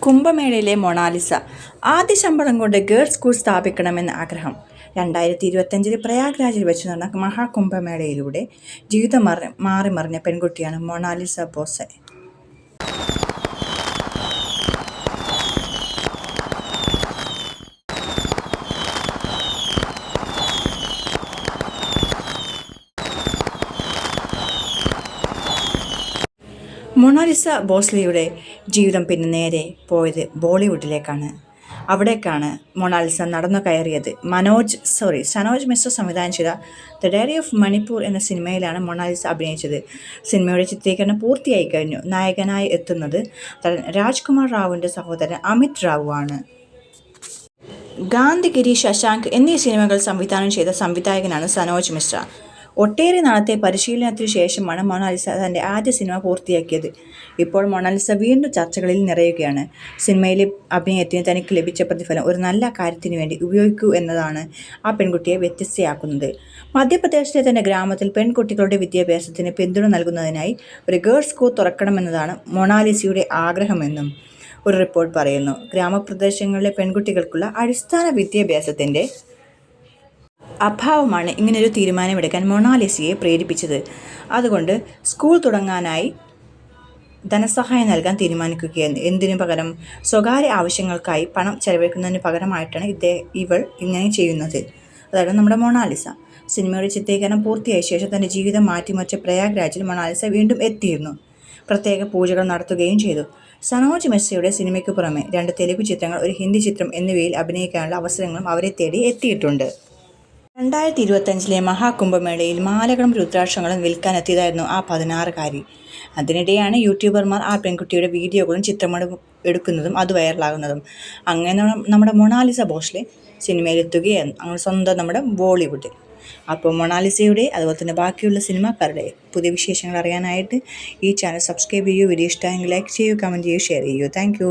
കുംഭമേളയിലെ Mona Lisa. ആദ്യ ശമ്പളം കൊണ്ട് ഗേൾസ് സ്കൂൾ സ്ഥാപിക്കണമെന്ന ആഗ്രഹം. 2025 പ്രയാഗ്രാജിൽ വെച്ച് നടന്ന മഹാകുംഭമേളയിലൂടെ ജീവിതം മാറിമറിഞ്ഞ പെൺകുട്ടിയാണ് മൊണാലിസ ബോസെ. മൊണാലിസ ബോസ്ലെയുടെ ജീവിതം പിന്നെ നേരെ പോയത് ബോളിവുഡിലേക്കാണ്. അവിടേക്കാണ് മൊണാലിസ നടന്നു കയറിയത്. സനോജ് മിശ്ര സംവിധാനം ചെയ്ത ദ ഡയറി ഓഫ് മണിപ്പൂർ എന്ന സിനിമയിലാണ് മൊണാലിസ അഭിനയിച്ചത്. സിനിമയുടെ ചിത്രീകരണം പൂർത്തിയായി കഴിഞ്ഞു. നായകനായി എത്തുന്നത് രാജ്കുമാർ റാവുവിൻ്റെ സഹോദരൻ അമിത് റാവു ആണ്. ഗാന്ധിഗിരി, ശശാങ്ക് എന്നീ സിനിമകൾ സംവിധാനം ചെയ്ത സംവിധായകനാണ് സനോജ് മിശ്ര. ഒട്ടേറെ നാളത്തെ പരിശീലനത്തിനു ശേഷമാണ് മൊണാലിസ തൻ്റെ ആദ്യ സിനിമ പൂർത്തിയാക്കിയത്. ഇപ്പോൾ മൊണാലിസ വീണ്ടും ചർച്ചകളിൽ നിറയുകയാണ്. സിനിമയിലെ അഭിനയത്തിന് തനിക്ക് ലഭിച്ച പ്രതിഫലം ഒരു നല്ല കാര്യത്തിനു വേണ്ടി ഉപയോഗിക്കൂ എന്നതാണ് ആ പെൺകുട്ടിയെ വ്യത്യസ്തയാക്കുന്നത്. മധ്യപ്രദേശിലെ തൻ്റെ ഗ്രാമത്തിൽ പെൺകുട്ടികളുടെ വിദ്യാഭ്യാസത്തിന് പിന്തുണ നൽകുന്നതിനായി ഒരു ഗേൾസ് സ്കൂൾ തുറക്കണമെന്നതാണ് മൊണാലിസയുടെ ആഗ്രഹമെന്നും ഒരു റിപ്പോർട്ട് പറയുന്നു. ഗ്രാമപ്രദേശങ്ങളിലെ പെൺകുട്ടികൾക്കുള്ള അടിസ്ഥാന വിദ്യാഭ്യാസത്തിൻ്റെ അഭാവമാണ് ഇങ്ങനൊരു തീരുമാനമെടുക്കാൻ മൊണാലിസയെ പ്രേരിപ്പിച്ചത്. അതുകൊണ്ട് സ്കൂൾ തുടങ്ങാനായി ധനസഹായം നൽകാൻ തീരുമാനിക്കുകയായിരുന്നു. എന്തിനു പകരം സ്വകാര്യ ആവശ്യങ്ങൾക്കായി പണം ചെലവഴിക്കുന്നതിന് പകരമായിട്ടാണ് ഇവൾ ഇങ്ങനെ ചെയ്യുന്നത്. അതാണ് നമ്മുടെ മൊണാലിസ. സിനിമയുടെ ചിത്രീകരണം പൂർത്തിയായ ശേഷം തൻ്റെ ജീവിതം മാറ്റിമറിച്ച പ്രയാഗ്രാജിൽ മൊണാലിസ വീണ്ടും എത്തിയിരുന്നു. പ്രത്യേക പൂജകൾ നടത്തുകയും ചെയ്തു. സനോജ് മിശ്രയുടെ സിനിമയ്ക്ക് പുറമെ 2 തെലുഗു ചിത്രങ്ങൾ, ഒരു ഹിന്ദി ചിത്രം എന്നിവയിൽ അഭിനയിക്കാനുള്ള അവസരങ്ങളും അവരെ തേടി എത്തിയിട്ടുണ്ട്. 2025 മഹാകുംഭമേളയിൽ മാലകളും രുദ്രാക്ഷങ്ങളും വിൽക്കാനെത്തിയതായിരുന്നു ആ 16-കാരി. അതിനിടെയാണ് യൂട്യൂബർമാർ ആ പെൺകുട്ടിയുടെ വീഡിയോകളും ചിത്രങ്ങളും എടുക്കുന്നതും അത് വൈറലാകുന്നതും. അങ്ങനെ നമ്മുടെ മൊണാലിസ ബോസ്ലെ സിനിമയിലെത്തുകയായിരുന്നു. അങ്ങനെ സ്വന്തം നമ്മുടെ ബോളിവുഡ്. അപ്പോൾ മൊണാലിസയുടെ അതുപോലെ തന്നെ ബാക്കിയുള്ള സിനിമാക്കാരുടെ പുതിയ വിശേഷങ്ങൾ അറിയാനായിട്ട് ഈ ചാനൽ സബ്സ്ക്രൈബ് ചെയ്യൂ. വീഡിയോ ഇഷ്ടമെങ്കിൽ ലൈക്ക് ചെയ്യൂ, കമൻറ്റ് ചെയ്യൂ, ഷെയർ ചെയ്യൂ. താങ്ക്